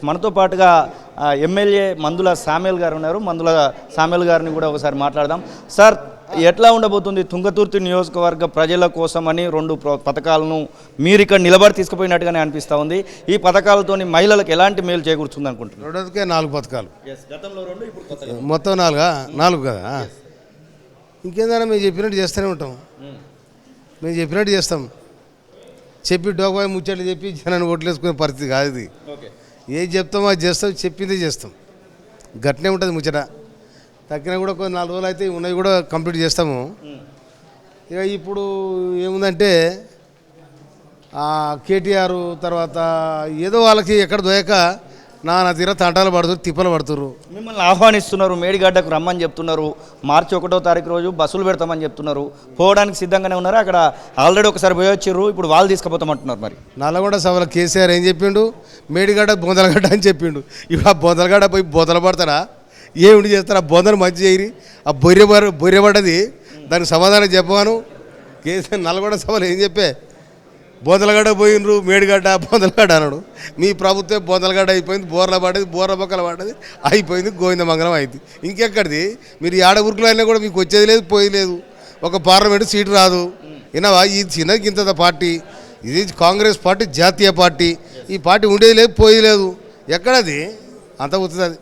మనతో పాటుగా ఎమ్మెల్యే మందుల సామ్యుల్ గారు ఉన్నారు. మందుల సామ్యుల్ గారిని కూడా ఒకసారి మాట్లాడదాం. సార్, ఎట్లా ఉండబోతుంది తుంగతుర్తి నియోజకవర్గ ప్రజల కోసమని 2 పథకాలను మీరు ఇక్కడ నిలబడి తీసుకుపోయినట్టుగానే అనిపిస్తూ ఉంది. ఈ పథకాలతో మహిళలకు ఎలాంటి మేలు చేకూరుతుంది అనుకుంటున్నారు? 4 పథకాలు, గతంలో 2, ఇప్పుడు కొత్తగా మొత్తం 4 కదా. ఇంకేందన్నా మేము చెప్పినట్టు చేస్తూనే ఉంటాం. మేము చెప్పినట్టు చేస్తాం. చెప్పి డోకబాయి ముచ్చట్లు చెప్పి జనాన్ని ఓట్లేసుకునే పరిస్థితి కాదు ఇది. ఏది చెప్తామో అది చేస్తాం, చెప్పిందే చేస్తాం. గట్నే ఉంటుంది ముచ్చట. తగ్గినా కూడా కొన్ని 4 రోజులు అయితే ఉన్నవి కూడా కంప్లీట్ చేస్తాము. ఇక ఇప్పుడు ఏముందంటే కేటీఆర్ తర్వాత ఏదో వాళ్ళకి ఎక్కడ దొయక నా తీర తంటాలు పడుతున్నారు, తిప్పలు పడుతున్నారు. మిమ్మల్ని ఆహ్వానిస్తున్నారు, మేడిగడ్డకు రమ్మని చెప్తున్నారు. మార్చి 1వ తారీఖు రోజు బస్సులు పెడతామని చెప్తున్నారు. పోవడానికి సిద్ధంగానే ఉన్నారు. అక్కడ ఆల్రెడీ ఒకసారి పోయి వచ్చిర్రు, ఇప్పుడు వాళ్ళు తీసుకుపోతామంటున్నారు. మరి నల్లగొండ సభలో కేసీఆర్ ఏం చెప్పిండు? మేడిగడ్డ బొందలగడ్డ అని చెప్పిండు. ఇప్పుడు ఆ బొందలగడ్డ పోయి బొందలు పడతారా? ఏమిటి చేస్తారు? ఆ బొందలు మంచి చేయరి. ఆ బొర్రె పడ్డది, దానికి సమాధానం చెప్పాను. కేసీఆర్ నల్లగొండ సభలో ఏం చెప్పే? బొందలగడ్డ పోయినరు, మేడిగడ్డ బొందలగడ్డ అన్నాడు. మీ ప్రభుత్వం బొందలగడ్డ అయిపోయింది, బోర్ల పడ్డది, బోర్ల బొక్కల పడ్డది, అయిపోయింది, గోవిందమంగళం అయింది. ఇంకెక్కడిది? మీరు ఆడ ఊరుకులు అయినా కూడా మీకు వచ్చేది లేదు, పోయేది లేదు. ఒక పార్లమెంటు సీటు రాదు. వినవా? ఈ చిన్నది ఇంత పార్టీ, ఇది కాంగ్రెస్ పార్టీ, జాతీయ పార్టీ. ఈ పార్టీ ఉండేది లేదు, పోయేది లేదు. ఎక్కడది? అంత అవుతుంది.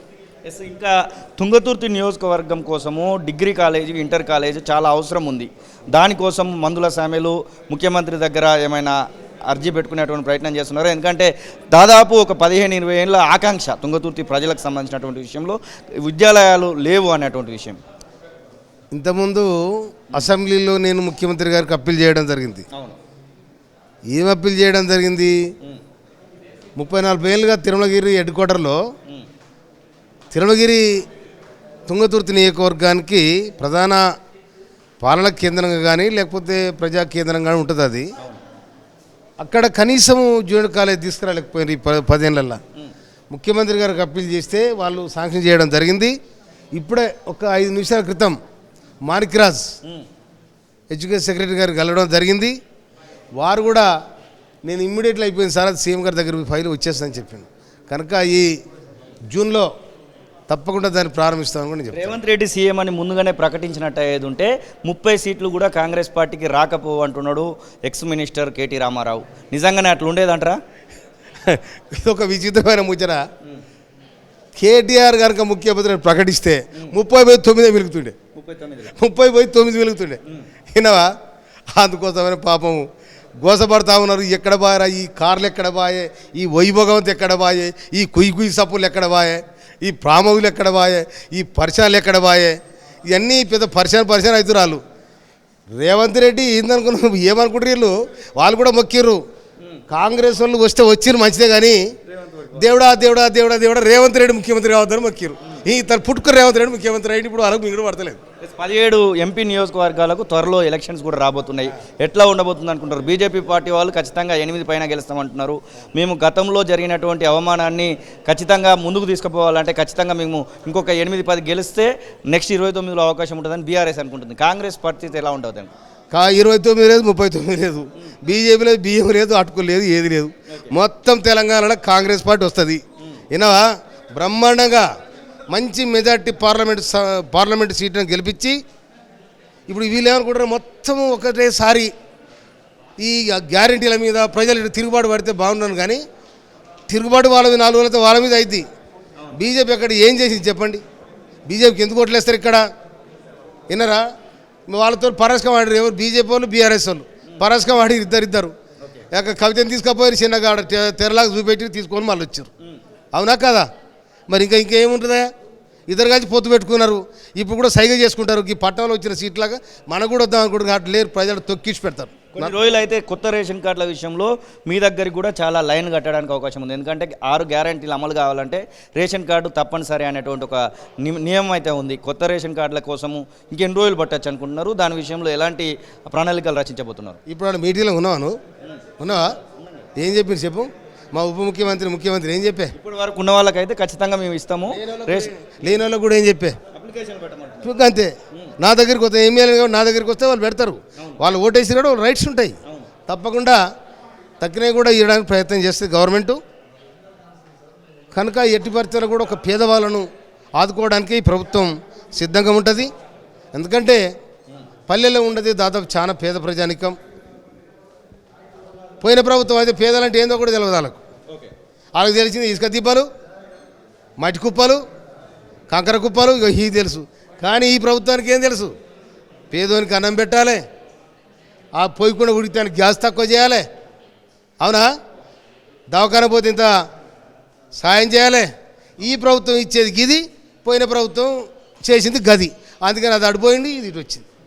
ఇంకా తుంగతుర్తి నియోజకవర్గం కోసము డిగ్రీ కాలేజీ, ఇంటర్ కాలేజీ చాలా అవసరం ఉంది. దానికోసం మందుల సామ్యులు ముఖ్యమంత్రి దగ్గర ఏమైనా అర్జీ పెట్టుకునేటువంటి ప్రయత్నం చేస్తున్నారు. ఎందుకంటే దాదాపు ఒక 15-20 ఏళ్ళ ఆకాంక్ష తుంగతుర్తి ప్రజలకు సంబంధించినటువంటి విషయంలో విద్యాలయాలు లేవు అనేటువంటి విషయం. ఇంతకుముందు అసెంబ్లీలో నేను ముఖ్యమంత్రి గారికి అప్పీల్ చేయడం జరిగింది. ఏం అప్పీల్ చేయడం జరిగింది? 34 ఏళ్ళుగా తిరుమలగిరి హెడ్ క్వార్టర్లో తిరుమలగిరి తుంగతుర్తి నియోజకవర్గానికి ప్రధాన పాలనా కేంద్రంగా కానీ లేకపోతే ప్రజా కేంద్రంగా కానీ ఉంటుంది. అది అక్కడ కనీసం జూనియర్ కాలేజ్ తీసుకురాలేకపోయింది 10 ఏళ్ళల్లో. ముఖ్యమంత్రి గారికి అప్పీల్ చేస్తే వాళ్ళు శాంక్షన్ చేయడం జరిగింది. ఇప్పుడే ఒక 5 నిమిషాల క్రితం మాణిక్రాజ్ ఎడ్యుకేషన్ సెక్రటరీ గారికి వెళ్ళడం జరిగింది. వారు కూడా నేను ఇమ్మీడియట్లీ అయిపోయింది సార్, అది సీఎం గారి దగ్గర ఫైల్ వచ్చేస్తుందని చెప్పాను. కనుక ఈ జూన్లో తప్పకుండా దాన్ని ప్రారంభిస్తామని కూడా చెప్పాను. రేవంత్ రెడ్డి సీఎం అని ముందుగానే ప్రకటించినట్టు అయ్యేది ఉంటే 30 సీట్లు కూడా కాంగ్రెస్ పార్టీకి రాకపోవు అంటున్నాడు ఎక్స్ మినిస్టర్ కేటీ రామారావు. నిజంగానే అట్లా ఉండేదంటారా? ఇది ఒక విచిత్రమైన ముచ్చట. కేటీఆర్ కనుక ముఖ్యమంత్రి ప్రకటిస్తే 30/9 వెలుగుతుండే, 30/9 వెలుగుతుండే. వినవా? అందుకోసమని పాపం గోసపడతా ఉన్నారు. ఎక్కడ బాయరా? ఈ కార్లు ఎక్కడ బాయే? ఈ వైభోగవంతి ఎక్కడ బాయే? ఈ కుయ్యి సప్పులు ఎక్కడ బాయే? ఈ ప్రామవులు ఎక్కడ బాయే? ఈ పరిచయాలు ఎక్కడ బాయే? ఇవన్నీ పెద్ద పరిచయం అవుతున్నారు. రేవంత్ రెడ్డి ఏందనుకున్నారు? ఏమనుకుంటారు వీళ్ళు? వాళ్ళు కూడా మొక్కిర్రు. కాంగ్రెస్ వాళ్ళు వస్తే వచ్చిర్రు మంచిదే, కానీ దేవుడా దేవుడా దేవుడా దేవుడా రేవంత్ రెడ్డి ముఖ్యమంత్రి కావద్దని మొక్కిర్రు. ఈ తన పుట్టుకుని రేవంత్ రెడ్డి ముఖ్యమంత్రి అయ్యి ఇప్పుడు వాళ్ళకు మింగుడు పడతలేదు. 17 ఎంపీ నియోజకవర్గాలకు త్వరలో ఎలక్షన్స్ కూడా రాబోతున్నాయి. ఎట్లా ఉండబోతుంది అనుకుంటారు? బీజేపీ పార్టీ వాళ్ళు ఖచ్చితంగా 8 పైన గెలుస్తామంటున్నారు. మేము గతంలో జరిగినటువంటి అవమానాన్ని ఖచ్చితంగా ముందుకు తీసుకుపోవాలంటే ఖచ్చితంగా మేము ఇంకొక 8-10 గెలిస్తే నెక్స్ట్ 29లో అవకాశం ఉంటుందని బీఆర్ఎస్ అనుకుంటుంది. కాంగ్రెస్ పరిస్థితి ఎలా ఉంటుంది? 29 లేదు, 39 లేదు, బీజేపీ లేదు, బియ్యం లేదు, అటుకు లేదు, ఏది లేదు. మొత్తం తెలంగాణలో కాంగ్రెస్ పార్టీ వస్తుంది. వినవా? బ్రహ్మాండంగా మంచి మెజార్టీ పార్లమెంట్ సీట్లను గెలిపించి ఇప్పుడు వీళ్ళు ఏమనుకుంటారు? మొత్తం ఒకటేసారి ఈ గ్యారంటీల మీద ప్రజలు తిరుగుబాటు పడితే బాగుండను, కానీ తిరుగుబాటు వాళ్ళ మీద 4 రోజులతో వాళ్ళ మీద అయింది. బీజేపీ అక్కడ ఏం చేసింది చెప్పండి? బీజేపీకి ఎందుకు ఓట్లేస్తారు ఇక్కడ? వినరా? వాళ్ళతో పరస్కం వాడారు. ఎవరు? బీజేపీ వాళ్ళు, బీఆర్ఎస్ వాళ్ళు పరస్కం వాడి ఇద్దరు కవితను తీసుకుపోయారు. చిన్నగా తెరలాగా చూపెట్టి తీసుకొని మళ్ళీ వచ్చారు. అవునా కదా? మరి ఇంకేముంటుందా? ఇద్దరు కలిసి పొత్తు పెట్టుకున్నారు. ఇప్పుడు కూడా సైగ చేసుకుంటారు. ఈ పట్టణంలో వచ్చిన సీట్లాగా మనకు కూడా వద్దాం అనుకుంటున్నారు. అట్లా లేరు, ప్రజలు తొక్కించి పెడతారు. కొన్ని రోజులు అయితే కొత్త రేషన్ కార్డుల విషయంలో మీ దగ్గరికి కూడా చాలా లైన్ కట్టడానికి అవకాశం ఉంది. ఎందుకంటే 6 గ్యారంటీలు అమలు కావాలంటే రేషన్ కార్డు తప్పనిసరి అనేటువంటి ఒక నియమం అయితే ఉంది. కొత్త రేషన్ కార్డుల కోసము ఇంకెన్ని రోజులు పట్టచ్చు అనుకుంటున్నారు? దాని విషయంలో ఎలాంటి ప్రణాళికలు రచించబోతున్నారు? ఇప్పుడు మీటింగ్లో ఉన్నావా? ఏం చెప్పింది చెప్పు? మా ఉప ముఖ్యమంత్రి ఏం చెప్పే? ఇప్పటి వరకు ఉన్న వాళ్ళకైతే ఖచ్చితంగా మేము ఇస్తాము. లేని వాళ్ళకి కూడా ఏం చెప్పే? అంతే. నా దగ్గరికి వస్తే ఎమ్మెల్యే నా దగ్గరికి వస్తే వాళ్ళు పెడతారు. వాళ్ళు ఓటేసి కూడా వాళ్ళు రైట్స్ ఉంటాయి. తప్పకుండా తగ్గినవి కూడా ఇవ్వడానికి ప్రయత్నం చేస్తుంది గవర్నమెంటు. కనుక ఎట్టి పరిస్థితుల్లో కూడా ఒక పేదవాళ్ళను ఆదుకోవడానికి ఈ ప్రభుత్వం సిద్ధంగా ఉంటుంది. ఎందుకంటే పల్లెల్లో ఉండదు దాదాపు చాలా పేద ప్రజానికం. పోయిన ప్రభుత్వం అయితే పేదలంటే ఏందో కూడా తెలియదు వాళ్ళకి తెలిసింది ఇసుక దిబ్బలు, మట్టి కుప్పలు, కంకర కుప్పలు, ఇక ఈ తెలుసు. కానీ ఈ ప్రభుత్వానికి ఏం తెలుసు? పేదోనికి అన్నం పెట్టాలి, ఆ పోయకుండా ఉడికితే గ్యాస్ తక్కువ చేయాలి, అవునా, దవాఖాన పోతే ఇంత సాయం చేయాలి. ఈ ప్రభుత్వం ఇచ్చేది గిది, పోయిన ప్రభుత్వం చేసింది గది. అందుకని అది అడిపోయింది, ఇది ఇటు వచ్చింది.